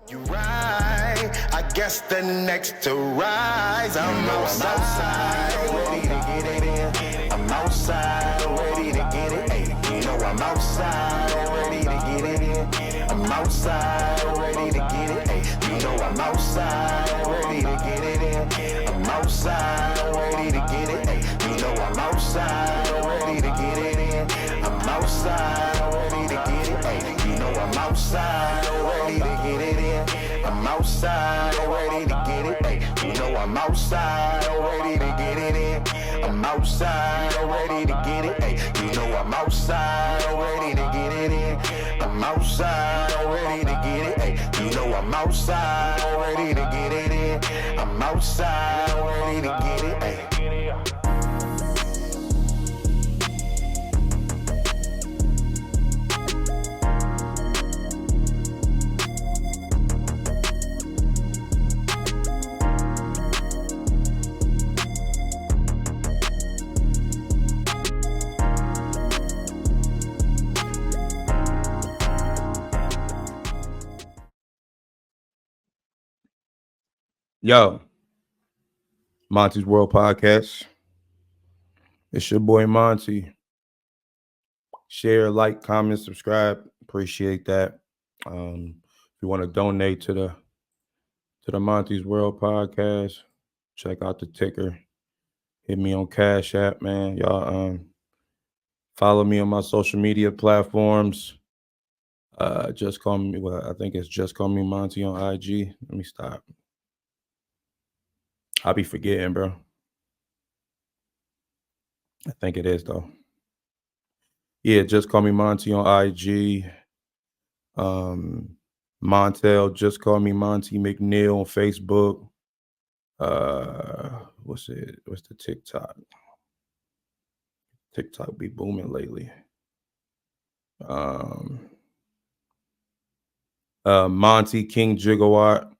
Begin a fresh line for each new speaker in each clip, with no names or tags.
You right, I guess the next to rise. I'm outside, ready to get it in. I'm outside, ready to get it. Hey, you know I'm outside, ready to get it in. I'm outside, ready to get it. Hey, you know I'm outside, ready to get it in. I'm outside, ready to get it. Hey, you know I'm outside, ready to get it in. I'm outside, ready to get it. Hey, you know I'm outside, ready to get it in. I'm outside, ready to get it. Hey, you know I'm outside, ready to get it in. I'm outside, ready to get it. Hey, you know I'm outside, ready to get it in. I'm outside, ready to get it. Hey, you know I'm outside, ready to get it in. I'm outside, ready to get it. Hey.
Yo, Monte's World Podcast. It's your boy Monte. Share, like, comment, subscribe. Appreciate that. If you want to donate to the Monte's World Podcast, check out the ticker. Hit me on Cash App, man. Y'all follow me on my social media platforms. Just call me. Well, I think it's just call me Monte on IG. Let me stop. I'll be forgetting, bro. I think it is though. Yeah, just call me Monte on IG. Montel, just call me Monte McNeil on Facebook. What's the TikTok? TikTok be booming lately. Monte King Gigawatt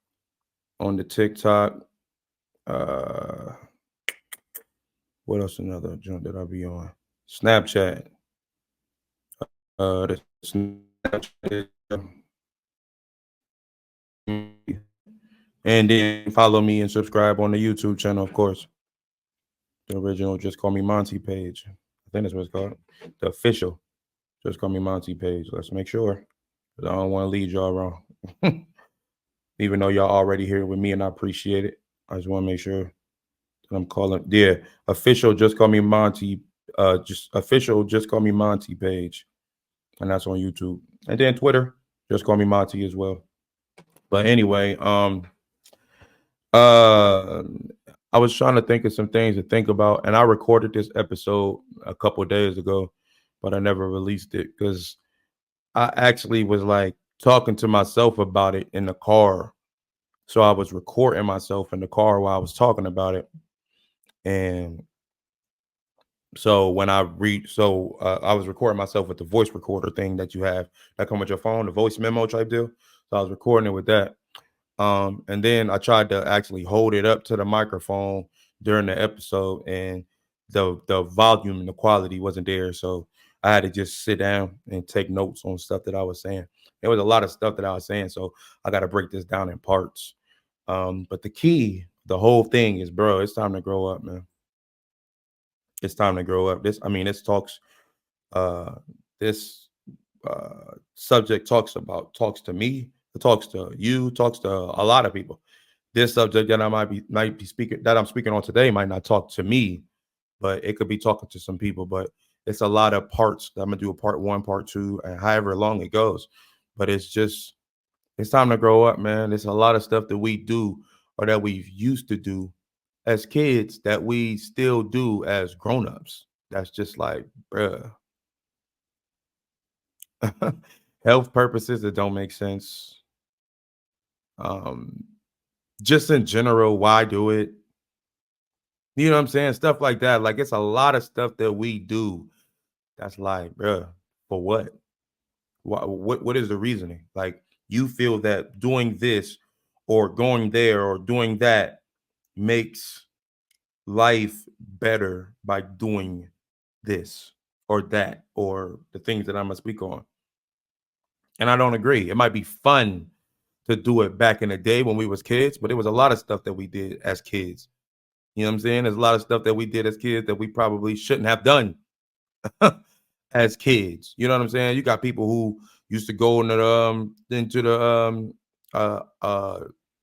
on the TikTok. What else? Another joint that I be on? Snapchat. The Snapchat. And then follow me and subscribe on the YouTube channel, of course. The original Just Call Me Monte page. I think that's what it's called. The official Just Call Me Monte page. Let's make sure. I don't want to lead y'all wrong. Even though y'all already here with me and I appreciate it. I just want to make sure that I'm calling. Yeah, official Just Call Me Monte. Just official Just Call Me Monte page. And that's on YouTube. And then Twitter, Just Call Me Monte as well. But anyway, I was trying to think of some things to think about, and I recorded this episode a couple of days ago, but I never released it because I actually was like talking to myself about it in the car. So I was recording myself in the car while I was talking about it. And so when I I was recording myself with the voice recorder thing that you have that come with your phone, the voice memo type deal. So I was recording it with that. And then I tried to actually hold it up to the microphone during the episode, and the volume and the quality wasn't there. So I had to just sit down and take notes on stuff that I was saying. There was a lot of stuff that I was saying, so I got to break this down in parts. But the whole thing is, bro, it's time to grow up, man. It's time to grow up. This this subject talks to me, it talks to you, talks to a lot of people. This subject that I might be speaking that I'm speaking on today might not talk to me, but it could be talking to some people. But it's a lot of parts. I'm gonna do a part 1, part 2, and however long it goes. But it's time to grow up, man. There's a lot of stuff that we do or that we used to do as kids that we still do as grown-ups. That's just like, bruh. Health purposes that don't make sense. Just in general, why do it? You know what I'm saying? Stuff like that. Like, it's a lot of stuff that we do that's like, bruh, for what? What is the reasoning? Like, you feel that doing this or going there or doing that makes life better by doing this or that or the things that I'm gonna speak on. And I don't agree. It might be fun to do it back in the day when we was kids, but it was a lot of stuff that we did as kids. You know what I'm saying? There's a lot of stuff that we did as kids that we probably shouldn't have done as kids. You know what I'm saying? You got people who used to go into the uh uh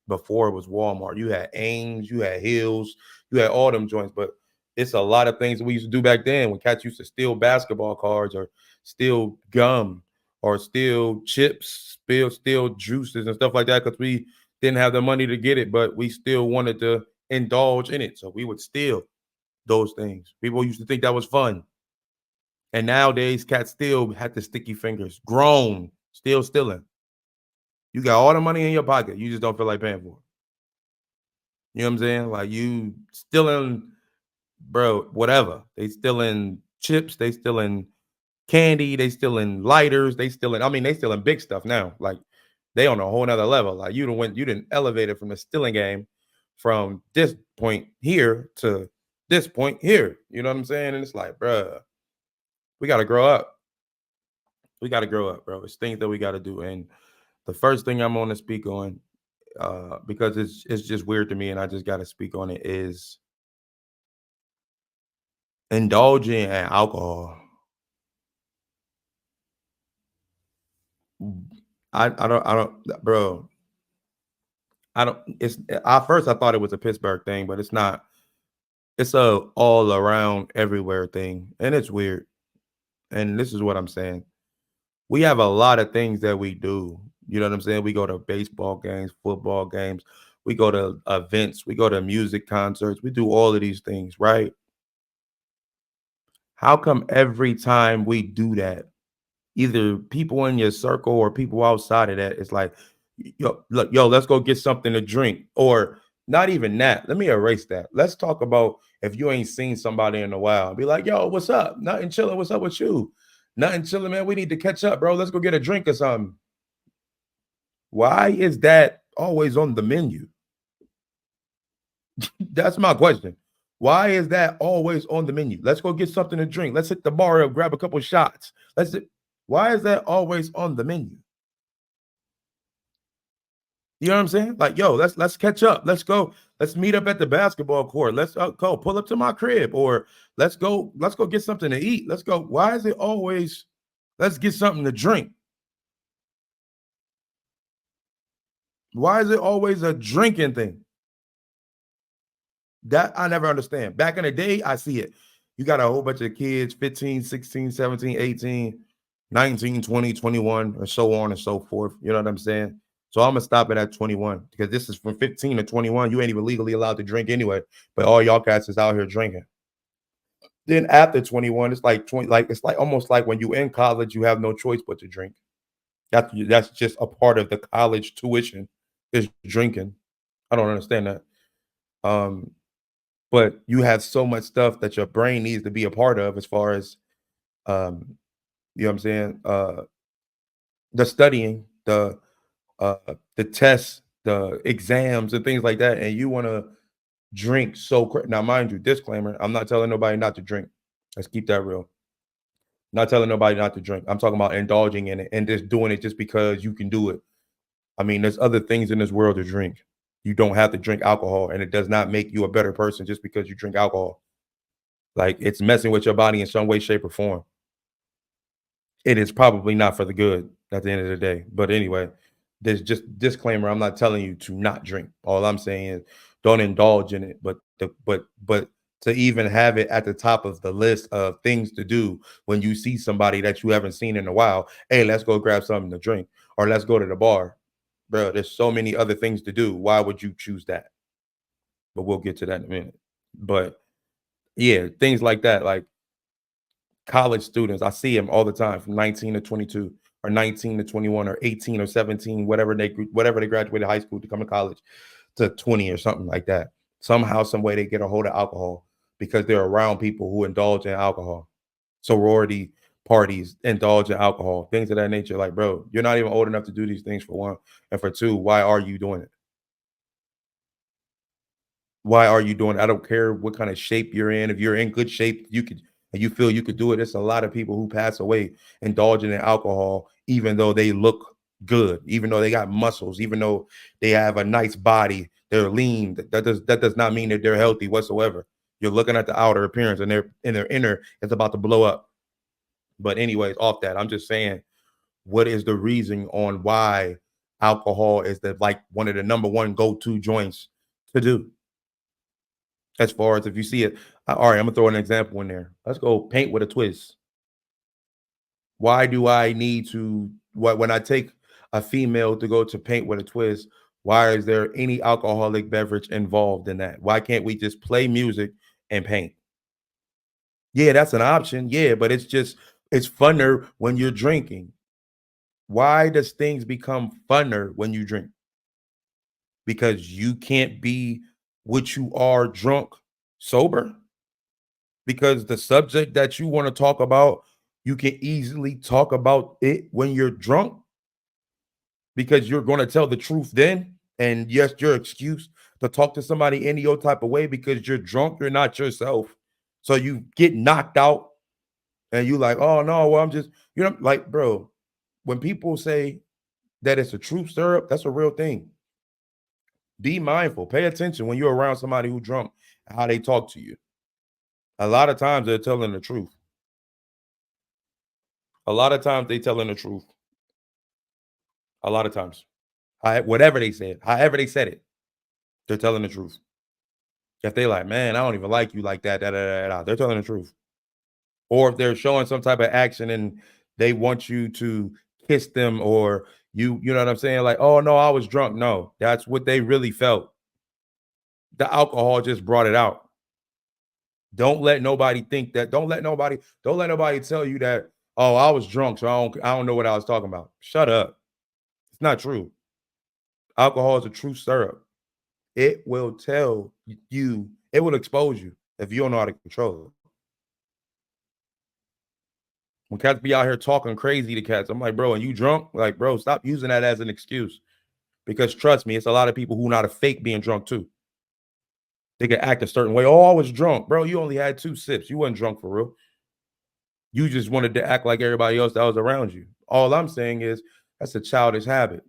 before it was Walmart. You had Ames, you had Hills, you had all them joints, but it's a lot of things that we used to do back then when cats used to steal basketball cards or steal gum or steal chips, steal juices and stuff like that because we didn't have the money to get it, but we still wanted to indulge in it. So we would steal those things. People used to think that was fun. And nowadays, cats still had the sticky fingers. Grown, still stealing. You got all the money in your pocket. You just don't feel like paying for it. You know what I'm saying? Like you stealing, bro, whatever. They stealing chips, they stealing candy, they stealing lighters, they stealing, I mean, they stealing big stuff now. Like they on a whole nother level. Like you didn't elevate it from the stealing game from this point here to this point here. You know what I'm saying? And it's like, bro, we gotta grow up. We got to grow up, bro. It's things that we got to do. And the first thing I'm going to speak on, because it's just weird to me, and I just got to speak on it, is indulging in alcohol. I don't, bro. I don't. It's at first I thought it was a Pittsburgh thing, but it's not. It's a all around everywhere thing, and it's weird. And this is what I'm saying. We have a lot of things that we do. You know what I'm saying? We go to baseball games, football games, we go to events, we go to music concerts, we do all of these things, right? How come every time we do that, either people in your circle or people outside of that, it's like, yo, look, yo, let's go get something to drink, or not even that. Let me erase that. Let's talk about if you ain't seen somebody in a while. Be like, yo, what's up? Nothing chilling. What's up with you? Nothing chilling, man. We need to catch up, bro. Let's go get a drink or something. Why is that always on the menu? That's my question. Why is that always on the menu? Let's go get something to drink. Let's hit the bar up, grab a couple shots. Why is that always on the menu? You know what I'm saying? Like, yo, let's catch up. Let's go. Let's meet up at the basketball court. Let's go pull up to my crib, or let's go get something to eat. Let's go. Why is it always let's get something to drink? Why is it always a drinking thing? That I never understand. Back in the day, I see it. You got a whole bunch of kids, 15, 16, 17, 18, 19, 20, 21, or so on and so forth. You know what I'm saying? So I'm gonna stop it at 21 because this is from 15 to 21. You ain't even legally allowed to drink anyway, but all y'all cats is out here drinking. Then after 21, it's like 20, like it's like almost like when you in college, you have no choice but to drink. That's just a part of the college tuition is drinking. I don't understand that. Um, but you have so much stuff that your brain needs to be a part of as far as um, you know what I'm saying? The studying, uh the tests, the exams and things like that, and you want to drink now mind you, disclaimer, I'm not telling nobody not to drink. Let's keep that real. Not telling nobody not to drink. I'm talking about indulging in it and just doing it just because you can do it. I mean, there's other things in this world to drink. You don't have to drink alcohol, and it does not make you a better person just because you drink alcohol. Like it's messing with your body in some way, shape, or form. It is probably not for the good at the end of the day. But anyway, there's just disclaimer. I'm not telling you to not drink. All I'm saying is don't indulge in it. But to even have it at the top of the list of things to do when you see somebody that you haven't seen in a while, hey, let's go grab something to drink or let's go to the bar. Bro, there's so many other things to do. Why would you choose that? But we'll get to that in a minute. But yeah, things like that, like college students, I see them all the time from 19 to 22 or 19 to 21 or 18 or 17, whatever they graduated high school to come to college to 20 or something like that. Somehow, some way they get a hold of alcohol because they're around people who indulge in alcohol. Sorority parties indulge in alcohol, things of that nature. Like, bro, you're not even old enough to do these things for one. And for two, why are you doing it? Why are you doing it? I don't care what kind of shape you're in. If you're in good shape, you could and you feel you could do it. There's a lot of people who pass away indulging in alcohol, even though they look good, even though they got muscles, even though they have a nice body, they're lean. That does not mean that they're healthy whatsoever. You're looking at the outer appearance, and their inner is about to blow up. But anyways, off that, I'm just saying, what is the reason on why alcohol is the like one of the number one go-to joints to do? As far as if you see it, all right, I'm gonna throw an example in there. Let's go paint with a twist. Why do I need to what when I take a female to go to paint with a twist? Why is there any alcoholic beverage involved in that? Why can't we just play music and paint? Yeah, that's an option. Yeah, but it's funner when you're drinking. Why does things become funner when you drink? Because you can't be what you are drunk sober? Because the subject that you want to talk about, you can easily talk about it when you're drunk because you're going to tell the truth then. And yes, your excuse to talk to somebody any old type of way because you're drunk, you're not yourself. So you get knocked out and you like, oh no, well, I'm just, like, bro, when people say that it's a truth syrup, that's a real thing. Be mindful, pay attention when you're around somebody who's drunk, how they talk to you. A lot of times they're telling the truth. A lot of times they telling the truth. A lot of times. Whatever they said, however they said it, they're telling the truth. If they like, man, I don't even like you like that, they're telling the truth. Or if they're showing some type of action and they want you to kiss them or you know what I'm saying? Like, oh no, I was drunk. No, that's what they really felt. The alcohol just brought it out. Don't let nobody think that. Don't let nobody tell you that, oh, I was drunk, so I don't know what I was talking about. Shut up. It's not true. Alcohol is a true syrup. It will tell you, it will expose you if you don't know how to control it. When cats be out here talking crazy to cats, I'm like, bro, and you drunk? Like, bro, stop using that as an excuse. Because trust me, it's a lot of people who know how to fake being drunk too. They can act a certain way. Oh, I was drunk. Bro, you only had 2 sips. You wasn't drunk for real. You just wanted to act like everybody else that was around you. All I'm saying is that's a childish habit.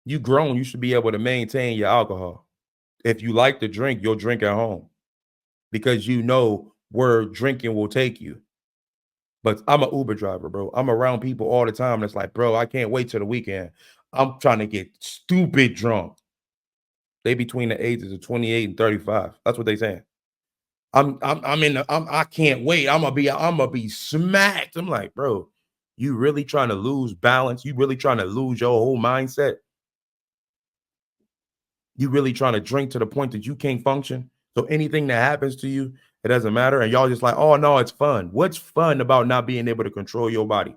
You grown, you should be able to maintain your alcohol. If you like to drink, you'll drink at home because you know where drinking will take you. But I'm an Uber driver, bro. I'm around people all the time. That's like, bro, I can't wait till the weekend. I'm trying to get stupid drunk. They between the ages of 28 and 35. That's what they saying. I can't wait. I'm gonna be smacked. I'm like, bro, you really trying to lose balance? You really trying to lose your whole mindset? You really trying to drink to the point that you can't function? So anything that happens to you, it doesn't matter. And y'all just like, oh no, it's fun. What's fun about not being able to control your body?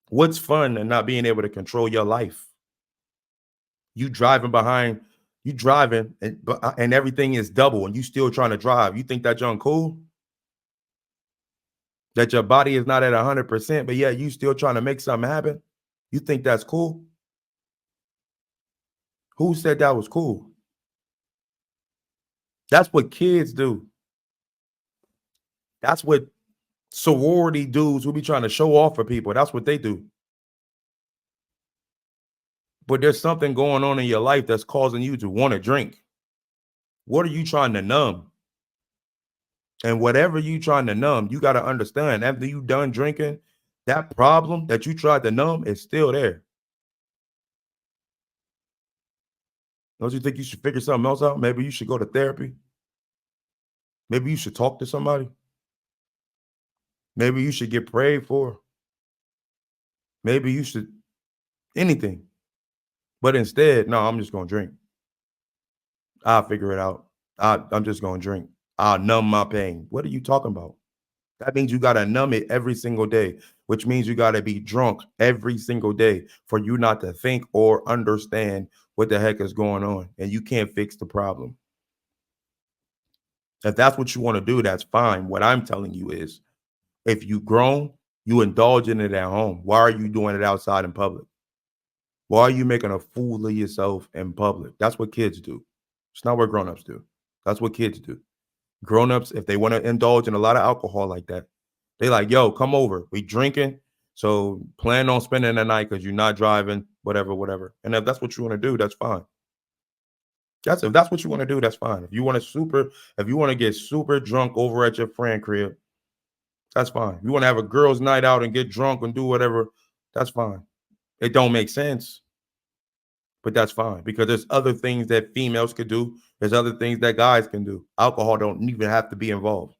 What's fun and not being able to control your life? You driving behind, you driving and everything is double and you still trying to drive. You think that junk cool? That your body is not at 100%, but yeah, you still trying to make something happen? You think that's cool? Who said that was cool? That's what kids do. That's what sorority dudes who be trying to show off for people. That's what they do. But there's something going on in your life that's causing you to want to drink. What are you trying to numb? And whatever you trying to numb, you got to understand after you done drinking, that problem that you tried to numb is still there. Don't you think you should figure something else out? Maybe you should go to therapy. Maybe you should talk to somebody. Maybe you should get prayed for. Maybe you should anything. But instead, no, I'm just going to drink. I'll figure it out. I'm just going to drink. I'll numb my pain. What are you talking about? That means you got to numb it every single day, which means you got to be drunk every single day for you not to think or understand what the heck is going on. And you can't fix the problem. If that's what you want to do, that's fine. What I'm telling you is if you grown, you indulge in it at home. Why are you doing it outside in public? Why are you making a fool of yourself in public? That's what kids do. It's not what grown-ups do. That's what kids do. Grown-ups, if they want to indulge in a lot of alcohol like that, they like, yo, come over. We drinking. So plan on spending the night because you're not driving, whatever. And if that's what you want to do, that's fine. If that's what you want to do, that's fine. If you want to get super drunk over at your friend crib, that's fine. If you want to have a girls' night out and get drunk and do whatever, that's fine. It don't make sense, but that's fine because there's other things that females could do. There's other things that guys can do. Alcohol don't even have to be involved.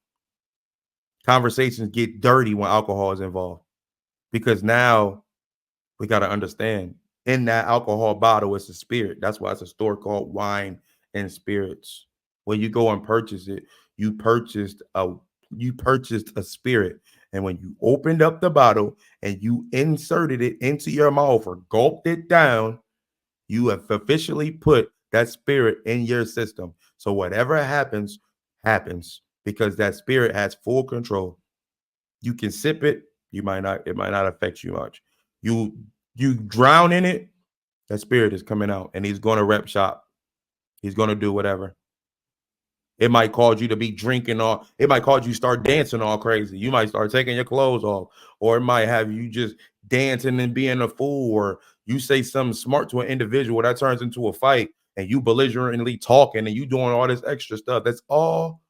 Conversations get dirty when alcohol is involved because now we got to understand in that alcohol bottle, it's a spirit. That's why it's a store called Wine and Spirits. When you go and purchase it, you purchased a you purchased a spirit. And when you opened up the bottle and you inserted it into your mouth or gulped it down, you have officially put that spirit in your system. So whatever happens, happens because that spirit has full control. You can sip it, it might not affect you much. You you drown in it, that spirit is coming out and he's going to rep shop. He's going to do whatever. It might cause you to be drinking all, it might cause you start dancing all crazy. You might start taking your clothes off, or it might have you just dancing and being a fool, or you say something smart to an individual that turns into a fight and you belligerently talking and you doing all this extra stuff. That's all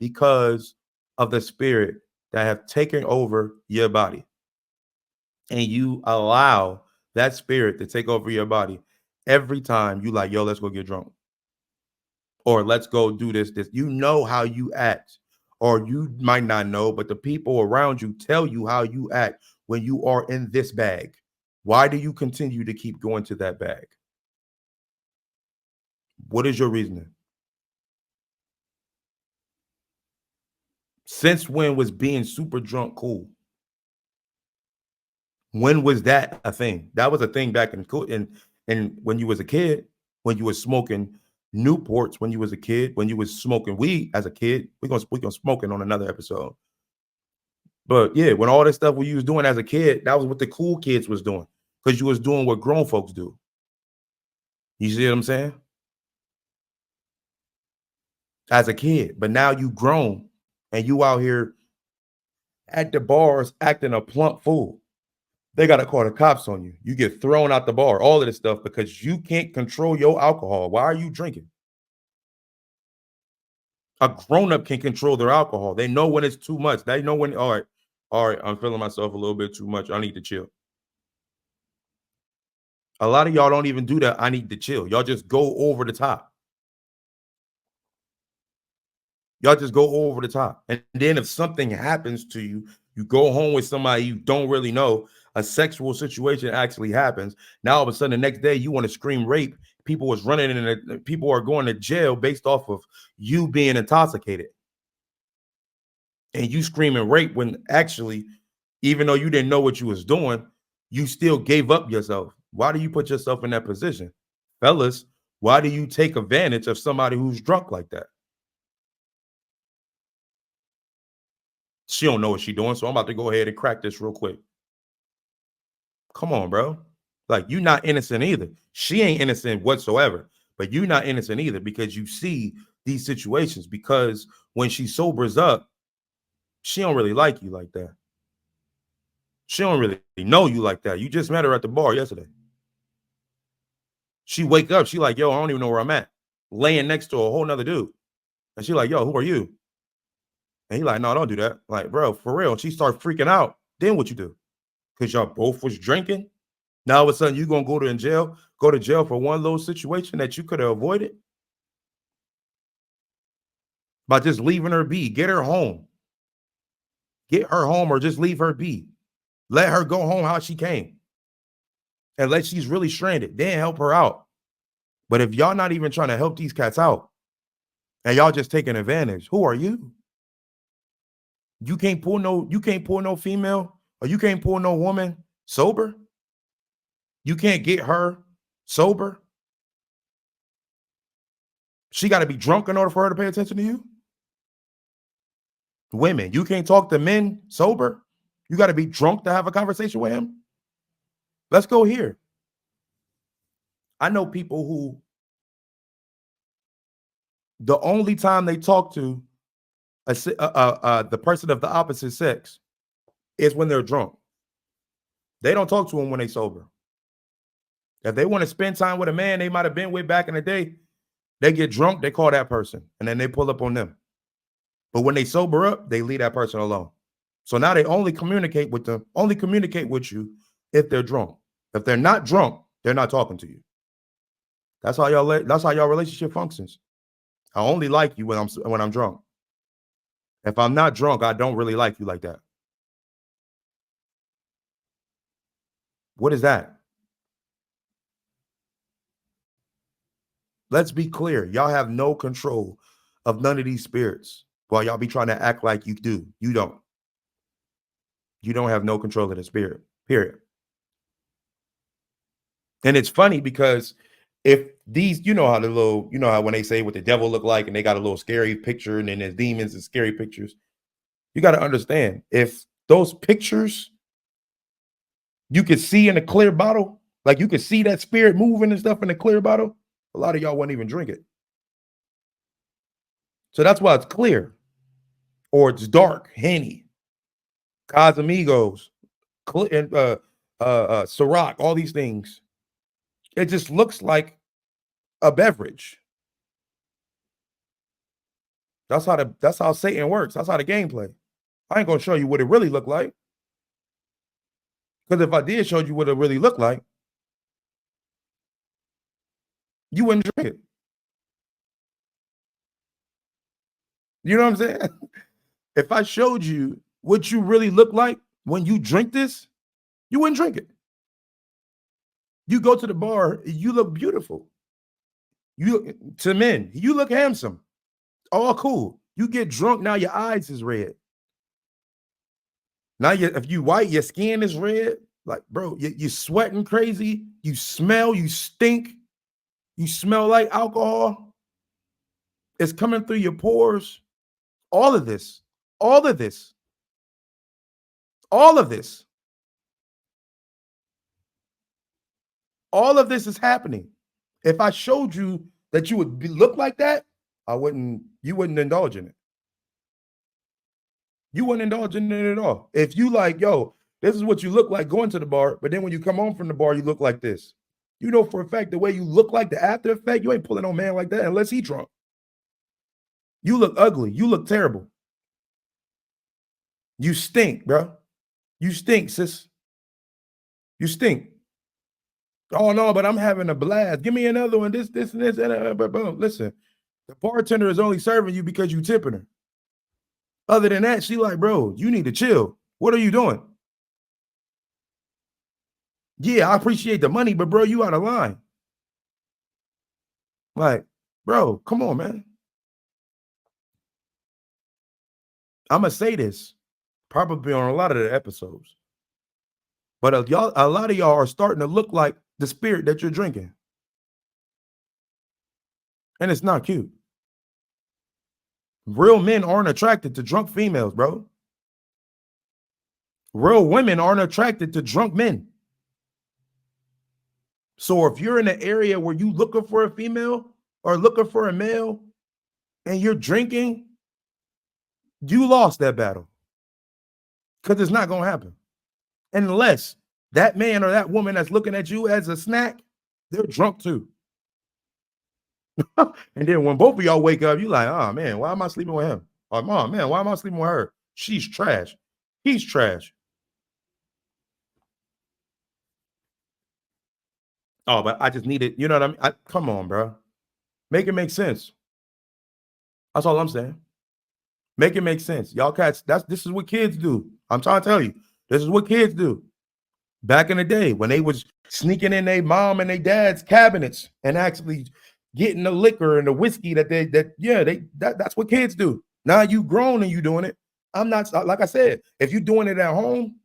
because of the spirit that have taken over your body. And you allow that spirit to take over your body every time you like, yo, let's go get drunk. Or let's go do this. You know how you act, or you might not know, but the people around you tell you how you act when you are in this bag. Why do you continue to keep going to that bag? What is your reasoning? Since when was being super drunk cool? When was that a thing? That was a thing back in when you was a kid, when you was smoking Newports when you was a kid, when you was smoking weed as a kid. We're gonna smoke it on another episode. But yeah, when all this stuff we was doing as a kid, that was what the cool kids was doing because you was doing what grown folks do. You see what I'm saying? As a kid, but now you grown and you out here at the bars acting a plump fool. They got to call the cops on you. You get thrown out the bar, all of this stuff because you can't control your alcohol. Why are you drinking? A grown-up can control their alcohol. They know when it's too much. They know when, all right, I'm feeling myself a little bit too much. I need to chill. A lot of y'all don't even do that. I need to chill. Y'all just go over the top. Y'all just go over the top. And then if something happens to you, you go home with somebody you don't really know, a sexual situation actually happens. Now all of a sudden the next day you want to scream rape. People was running and people are going to jail based off of you being intoxicated. And you screaming rape when actually, even though you didn't know what you was doing, you still gave up yourself. Why do you put yourself in that position? Fellas, why do you take advantage of somebody who's drunk like that? She don't know what she's doing, so I'm about to go ahead and crack this real quick. Come on, bro. Like, you're not innocent either. She ain't innocent whatsoever, but you're not innocent either because you see these situations because when she sobers up, she don't really like you like that. She don't really know you like that. You just met her at the bar yesterday. She wake up, she like, yo, I don't even know where I'm at. Laying next to a whole nother dude. And she like, yo, who are you? And he like, no, don't do that. Like, bro, for real. And she start freaking out. Then what you do? Because y'all both was drinking. Now all of a sudden you gonna go to jail for one little situation that you could have avoided by just leaving her be. Get her home. Get her home or just leave her be. Let her go home how she came. Unless she's really stranded, then help her out. But if y'all not even trying to help these cats out and y'all just taking advantage, who are you? You can't pull no female or you can't pull no woman sober. You can't get her sober. She got to be drunk in order for her to pay attention to you. Women, you can't talk to men sober. You got to be drunk to have a conversation with him. Let's go here. I know people who the only time they talk to the person of the opposite sex is when they're drunk. They don't talk to them when they sober. If they want to spend time with a man they might have been with back in the day, they get drunk, they call that person, and then they pull up on them. But when they sober up, they leave that person alone. So now they only communicate with you if they're drunk. If they're not drunk, they're not talking to you. That's how y'all relationship functions. I only like you when I'm drunk. If I'm not drunk, I don't really like you like that. What is that? Let's be clear. Y'all have no control of none of these spirits while y'all be trying to act like you do. You don't. You don't have no control of the spirit, period. And it's funny because if these, you know how when they say what the devil look like and they got a little scary picture and then there's demons and scary pictures, you got to understand if those pictures you could see in a clear bottle, like you could see that spirit moving and stuff in a clear bottle, a lot of y'all wouldn't even drink it. So that's why it's clear or it's dark, Henny, Casamigos, Ciroc, all these things. It just looks like a beverage. That's how Satan works. That's how the game play. I ain't gonna show you what it really looked like. Because if I did show you what it really looked like, you wouldn't drink it. You know what I'm saying? If I showed you what you really look like when you drink this, you wouldn't drink it. You go to the bar, you look beautiful. To men, you look handsome. All cool. You get drunk, now your eyes is red. Now if you white, your skin is red. Like, bro, you're sweating crazy. You smell, you stink. You smell like alcohol. It's coming through your pores. All of this. All of this is happening. If I showed you that you would look like that, you wouldn't indulge in it. You wouldn't indulge in it at all. If you like, yo, this is what you look like going to the bar, but then when you come home from the bar, you look like this. You know for a fact the way you look like, the after effect, you ain't pulling on man like that unless he drunk. You look ugly. You look terrible. You stink, bro. You stink, sis. You stink. Oh, no, but I'm having a blast. Give me another one. This, and this. But listen, the bartender is only serving you because you tipping her. Other than that, she like, bro, you need to chill. What are you doing? Yeah, I appreciate the money, but bro, you out of line. Like, bro, come on, man. I'm gonna say this probably on a lot of the episodes, but a lot of y'all are starting to look like the spirit that you're drinking, and it's not cute. Real men aren't attracted to drunk females, bro. Real women aren't attracted to drunk men. So if you're in an area where you looking for a female or looking for a male and you're drinking, you lost that battle. Because it's not going to happen. Unless that man or that woman that's looking at you as a snack, they're drunk too. And then when both of y'all wake up, you're like, oh man, why am I sleeping with him? Or oh man, why am I sleeping with her? She's trash. He's trash. Oh, but I just need it. You know what I mean? Come on, bro. Make it make sense. That's all I'm saying. Make it make sense. Y'all cats, this is what kids do. I'm trying to tell you. This is what kids do. Back in the day when they was sneaking in their mom and their dad's cabinets and actually getting the liquor and the whiskey that's what kids do. Now you grown and you doing it. I'm not, like I said, if you doing it at home,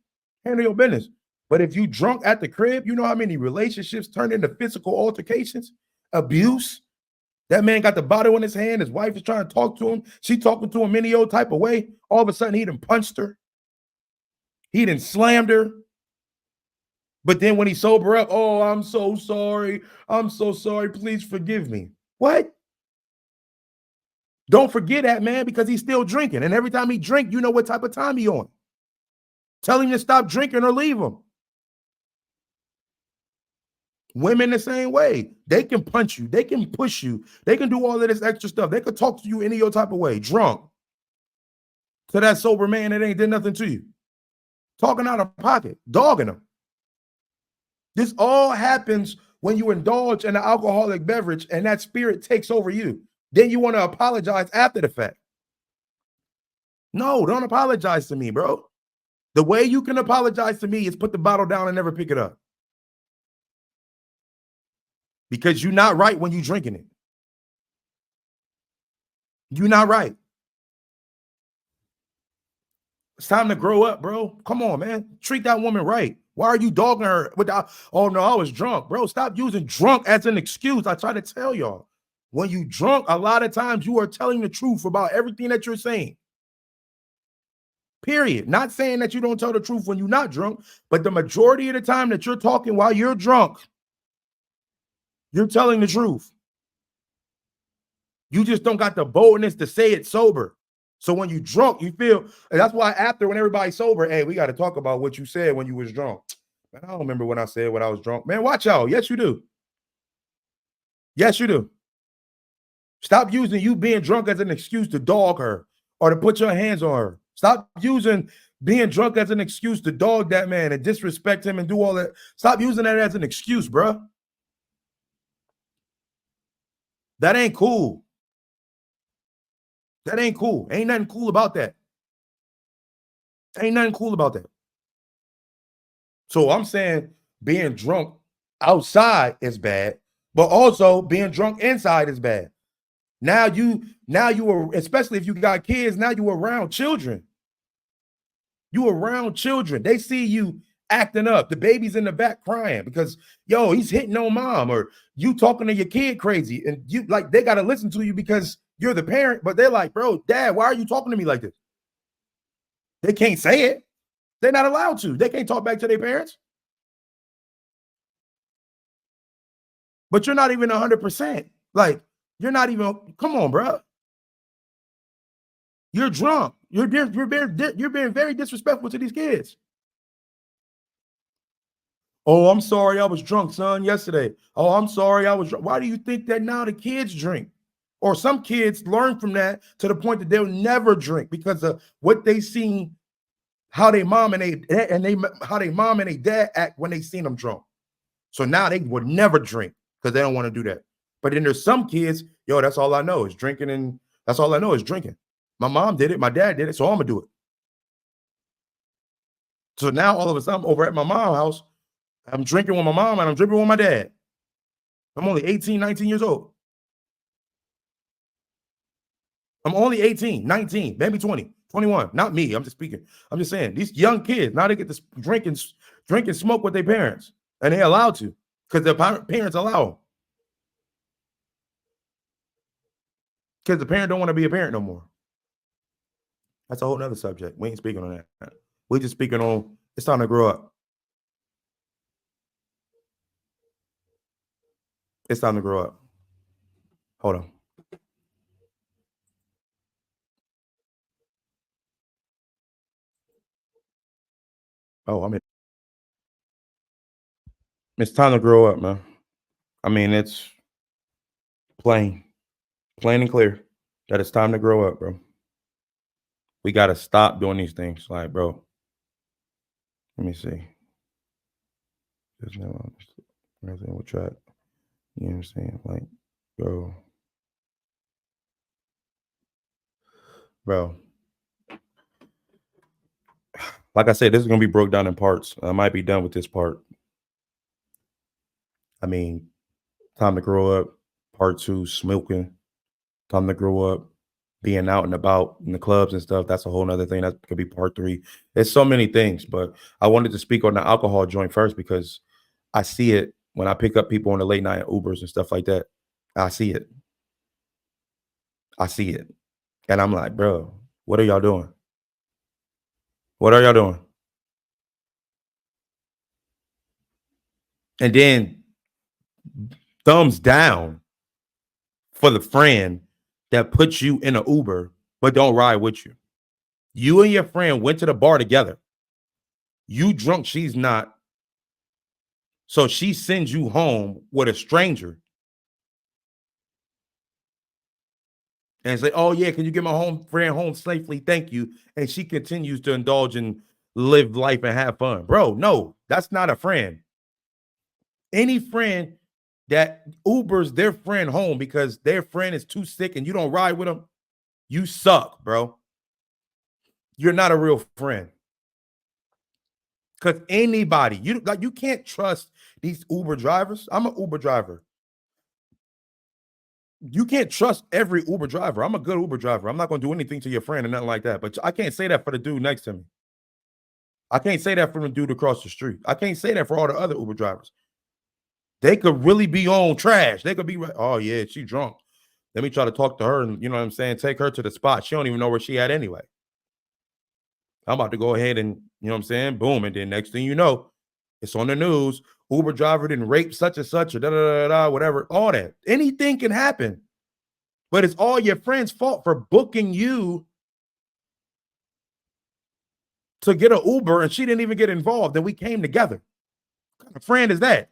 handle your business. But if you drunk at the crib, you know how many relationships turn into physical altercations, abuse. That man got the bottle in his hand. His wife is trying to talk to him. She talking to him any old type of way. All of a sudden, he done punched her. He done slammed her. But then when he sober up, oh, I'm so sorry. I'm so sorry. Please forgive me. What? Don't forget that, man, because he's still drinking. And every time he drink, you know what type of time he on. Tell him to stop drinking or leave him. Women the same way. They can punch you. They can push you. They can do all of this extra stuff. They could talk to you any your type of way, drunk. To that sober man that ain't did nothing to you. Talking out of pocket, dogging them. This all happens when you indulge in an alcoholic beverage and that spirit takes over you. Then you want to apologize after the fact. No, don't apologize to me, bro. The way you can apologize to me is put the bottle down and never pick it up. Because you're not right when you're drinking it. You're not right. It's time to grow up, bro. Come on, man. Treat that woman right. Why are you dogging her without, oh no, I was drunk. Bro, stop using drunk as an excuse. I try to tell y'all. When you drunk, a lot of times you are telling the truth about everything that you're saying. Period. Not saying that you don't tell the truth when you're not drunk, but the majority of the time that you're talking while you're drunk, you're telling the truth. You just don't got the boldness to say it sober. So when you drunk, you feel, and that's why after when everybody's sober, hey, we got to talk about what you said when you was drunk. Man, I don't remember when I said when I was drunk. Man, watch out. Yes, you do. Yes, you do. Stop using you being drunk as an excuse to dog her or to put your hands on her. Stop using being drunk as an excuse to dog that man and disrespect him and do all that. Stop using that as an excuse, bro. That ain't cool. That ain't cool. Ain't nothing cool about that. Ain't nothing cool about that. So I'm saying being drunk outside is bad, but also being drunk inside is bad. Now you are, especially if you got kids, now you around children. You around children. They see you acting up. The baby's in the back crying because, yo, he's hitting on mom, or you talking to your kid crazy. And you like, they got to listen to you because you're the parent, but they're like, bro, dad, why are you talking to me like this? They can't say it. They're not allowed to. They can't talk back to their parents. But you're not even 100%. Like, you're not even, come on, bro. You're drunk. You're being very disrespectful to these kids. Oh, I'm sorry, I was drunk, son, yesterday. Oh, I'm sorry, I was drunk. Why do you think that now the kids drink? Or some kids learn from that to the point that they'll never drink because of what they seen, how they mom and they dad act when they seen them drunk. So now they would never drink because they don't want to do that. But then there's some kids, yo, that's all I know is drinking, and that's all I know is drinking. My mom did it, my dad did it, so I'm gonna do it. So now all of a sudden, over at my mom's house, I'm drinking with my mom and I'm drinking with my dad. I'm only 18, 19 years old. I'm only 18, 19, maybe 20, 21. Not me. I'm just speaking. I'm just saying these young kids, now they get to drink and smoke with their parents. And they're allowed to because their parents allow them. Because the parent don't want to be a parent no more. That's a whole nother subject. We ain't speaking on that. We're just speaking on it's time to grow up. It's time to grow up. Hold on. Oh, I mean, it's time to grow up, man. I mean, it's plain and clear that it's time to grow up, bro. We got to stop doing these things. Like, bro, let me see. There's no we'll try it. You know what I'm saying? Like, bro. Like I said, this is going to be broke down in parts. I might be done with this part. I mean, time to grow up. Part 2, smoking. Time to grow up. Being out and about in the clubs and stuff. That's a whole nother thing. That could be part 3. There's so many things, but I wanted to speak on the alcohol joint first because I see it when I pick up people on the late night Ubers and stuff like that. I see it. I see it. And I'm like, bro, what are y'all doing? What are y'all doing? And then thumbs down for the friend that puts you in an Uber but don't ride with you. You and your friend went to the bar together. You drunk, she's not. So she sends you home with a stranger and say, "Oh yeah, can you get my friend home safely? Thank you." And she continues to indulge and live life and have fun. Bro, no, that's not a friend. Any friend that Ubers their friend home because their friend is too sick and you don't ride with them, you suck, bro. You're not a real friend. Because anybody, you can't trust these Uber drivers. I'm an Uber driver. You can't trust every Uber driver. I'm a good Uber driver. I'm not going to do anything to your friend and nothing like that. But I can't say that for the dude next to me. I can't say that for the dude across the street. I can't say that for all the other Uber drivers. They could really be on trash. They could be, oh yeah, she drunk. Let me try to talk to her and, you know what I'm saying, take her to the spot. She don't even know where she at anyway. I'm about to go ahead and, you know what I'm saying, boom. And then next thing you know, it's on the news. Uber driver didn't rape such and such or da-da-da-da, whatever, all that. Anything can happen. But it's all your friend's fault for booking you to get an Uber and she didn't even get involved. And we came together. What kind of friend is that?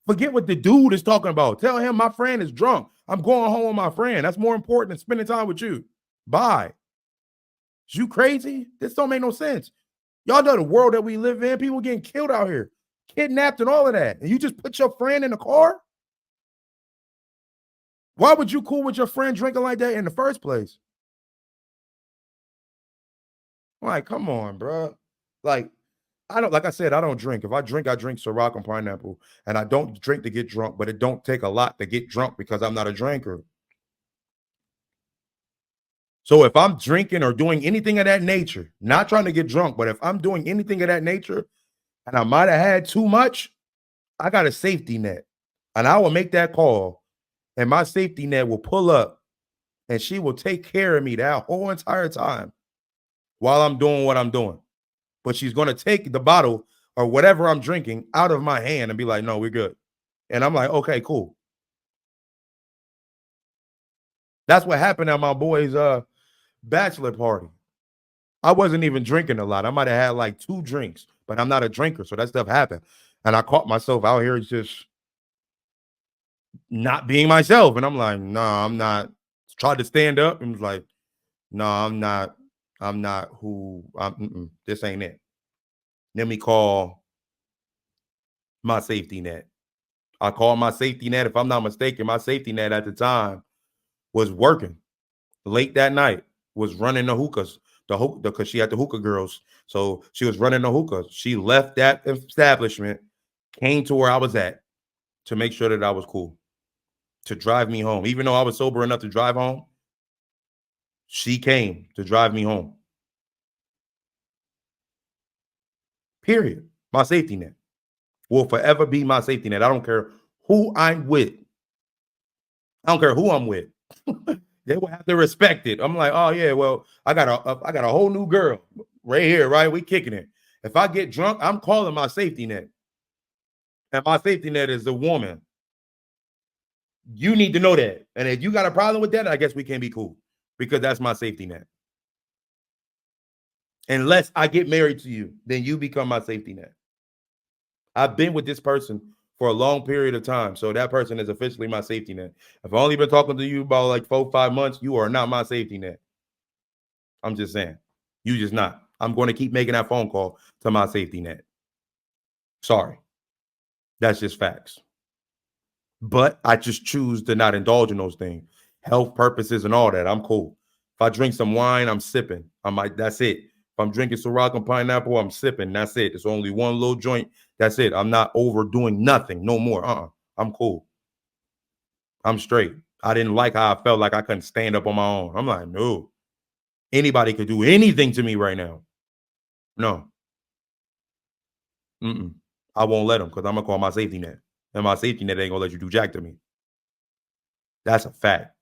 Forget what the dude is talking about. Tell him my friend is drunk. I'm going home with my friend. That's more important than spending time with you. Bye. Is you crazy? This don't make no sense. Y'all know the world that we live in. People getting killed out here, kidnapped and all of that. And you just put your friend in the car? Why would you cool with your friend drinking like that in the first place? Like, come on, bro. Like, like I said, I don't drink. If I drink Ciroc and pineapple. And I don't drink to get drunk, but it don't take a lot to get drunk because I'm not a drinker. So if I'm drinking or doing anything of that nature, not trying to get drunk, but if I'm doing anything of that nature and I might have had too much, I got a safety net. And I will make that call and my safety net will pull up and she will take care of me that whole entire time while I'm doing what I'm doing. But she's going to take the bottle or whatever I'm drinking out of my hand and be like, no, we're good. And I'm like, okay, cool. That's what happened at my boy's bachelor party. I wasn't even drinking a lot. I might have had like 2 drinks, but I'm not a drinker. So that stuff happened. And I caught myself out here just not being myself. And I'm like, no, I'm not. Tried to stand up and was like, no, I'm not. I'm not who this ain't it. Let me call my safety net. I called my safety net. If I'm not mistaken, my safety net at the time was working late that night, was running the hookahs, because she had the hookah girls. So she was running the hookahs. She left that establishment, came to where I was at to make sure that I was cool, to drive me home. Even though I was sober enough to drive home, she came to drive me home. Period. My safety net will forever be my safety net. I don't care who I'm with. I don't care who I'm with. They will have to respect it. I'm like, oh yeah, well, I got a whole new girl right here, right? We kicking it. If I get drunk, I'm calling my safety net. And my safety net is the woman. You need to know that. And if you got a problem with that, I guess we can't be cool because that's my safety net. Unless I get married to you, then you become my safety net. I've been with this person for a long period of time. So that person is officially my safety net. If I've only been talking to you about like 4-5 months, you are not my safety net. I'm just saying. You just not. I'm going to keep making that phone call to my safety net. Sorry. That's just facts. But I just choose to not indulge in those things. Health purposes and all that. I'm cool. If I drink some wine, I'm sipping. That's it. If I'm drinking Ciroc and pineapple, I'm sipping. That's it. It's only one little joint. That's it. I'm not overdoing nothing. No more. I'm cool. I'm straight. I didn't like how I felt like I couldn't stand up on my own. I'm like, no. Anybody could do anything to me right now. No. I won't let them because I'm going to call my safety net. And my safety net ain't going to let you do jack to me. That's a fact.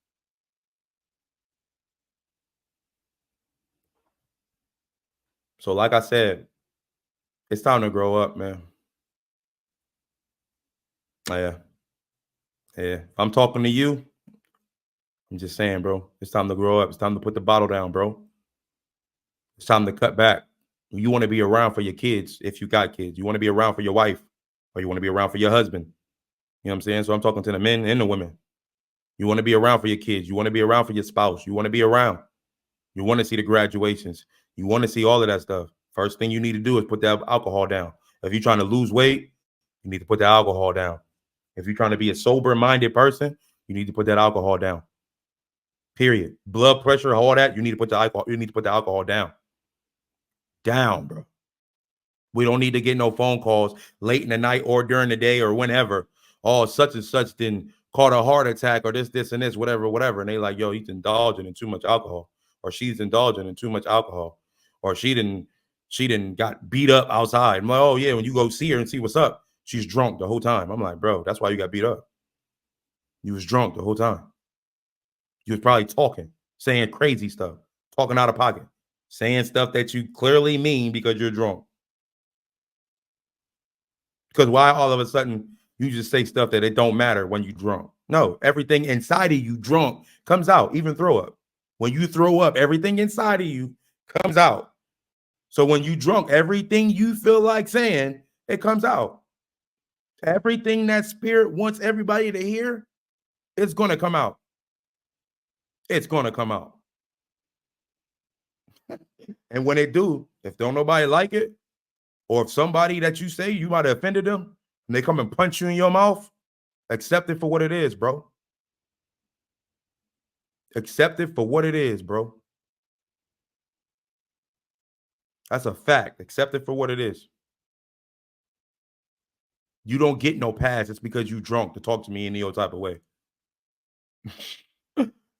So like I said, it's time to grow up, man. Yeah. If I'm talking to you, I'm just saying, bro, it's time to grow up. It's time to put the bottle down, bro. It's time to cut back. You want to be around for your kids if you got kids. You want to be around for your wife or you want to be around for your husband. You know what I'm saying? So I'm talking to the men and the women. You want to be around for your kids. You want to be around for your spouse. You want to be around. You want to see the graduations. You want to see all of that stuff. First thing you need to do is put that alcohol down. If you're trying to lose weight, you need to put the alcohol down. If you're trying to be a sober-minded person, you need to put that alcohol down. Period. Blood pressure, all that, you need to put the alcohol, down. Down, bro. We don't need to get no phone calls late in the night or during the day or whenever. Oh, such and such didn't caught a heart attack or this, and this, whatever. And they like, yo, he's indulging in too much alcohol, or she's indulging in too much alcohol, or she didn't got beat up outside. I'm like, oh yeah, when you go see her and see what's up, she's drunk the whole time. I'm like, bro, that's why you got beat up. You was drunk the whole time. You was probably talking, saying crazy stuff, talking out of pocket, saying stuff that you clearly mean because you're drunk. Because why all of a sudden you just say stuff that it don't matter when you drunk? No, everything inside of you drunk comes out, even throw up. When you throw up, everything inside of you comes out. So when you drunk, everything you feel like saying, it comes out. Everything that spirit wants everybody to hear, it's going to come out. It's going to come out. And when they do, if don't nobody like it, or if somebody that you say you might have offended them, and they come and punch you in your mouth, accept it for what it is, bro. Accept it for what it is, bro. That's a fact. Accept it for what it is. You don't get no pass. It's because you drunk to talk to me in any type of way.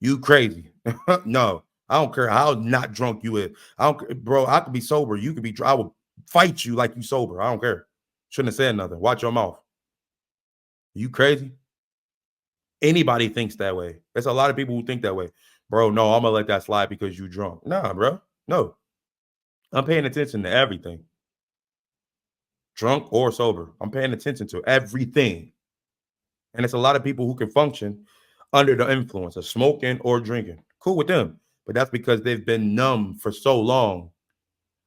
You crazy. No, I don't care how not drunk you is. I don't, bro, I could be sober. You could be, I will fight you like you sober. I don't care. Shouldn't have said nothing. Watch your mouth. You crazy? Anybody thinks that way. There's a lot of people who think that way. Bro, no, I'm going to let that slide because you drunk. Nah, bro. No. I'm paying attention to everything. Drunk or sober. I'm paying attention to everything. And it's a lot of people who can function under the influence of smoking or drinking. Cool with them. But that's because they've been numb for so long.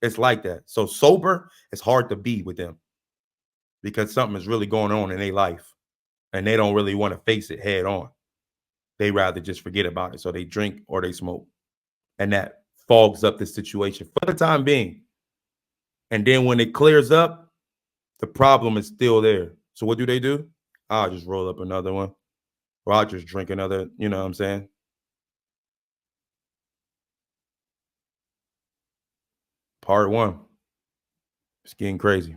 It's like that. So sober, it's hard to be with them because something is really going on in their life and they don't really want to face it head on. They rather just forget about it. So they drink or they smoke. And that fogs up the situation for the time being. And then when it clears up, the problem is still there. So what do? I'll just roll up another one. Or I'll just drink another, you know what I'm saying? Part 1. It's getting crazy.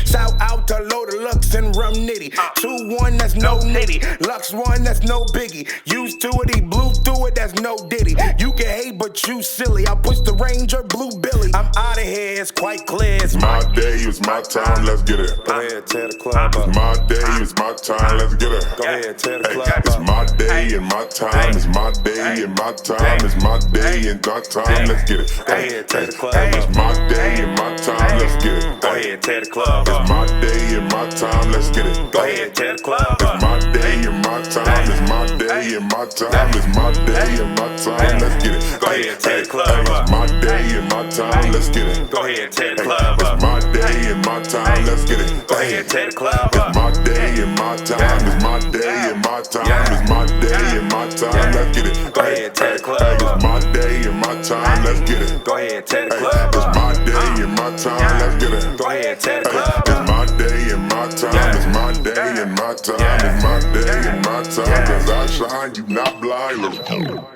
Shout out to Load of Lux and Rum Nitty. 2-1, that's no nitty. Lux 1, that's no biggie. Used to it, he blew through it, that's no diddy. You can hate, but you silly. I push the Ranger, Blue Billy. I'm out of here, it's quite clear.
It's my day, it's my time, let's get it.
Go ahead, tear the club up.
It's my day, it's my time, let's get it.
Go ahead, tear the club up.
It's my day and my time, it's my day and my time, it's my day and my time, let's get it.
Go ahead, tear the club up.
It's my day and my time, let's get it.
Go ahead, tear the club up.
It's my day and my time, let's get it.
Go ahead, tear the club up.
It's my day and my time, it's my day and my time, it's my day and my time, let's get it.
Go ahead, tear the club up.
It's my day and my time, let's get it.
Go ahead, tear the club up.
It's my day and my time, let's get it.
Go ahead, tear the club up.
It's my day and my time, it's my day and my time, it's my day and my time, let's get it.
Go ahead, tear the club up.
It's my day and my time, let's get it.
Go ahead, tear the club
It's
up.
my day and my time, let's get it.
Go ahead, tear the club
It's
up.
my day and my time, it's my day and my time, it's my day and my time, 'cause I shine, you not blind. Let's go.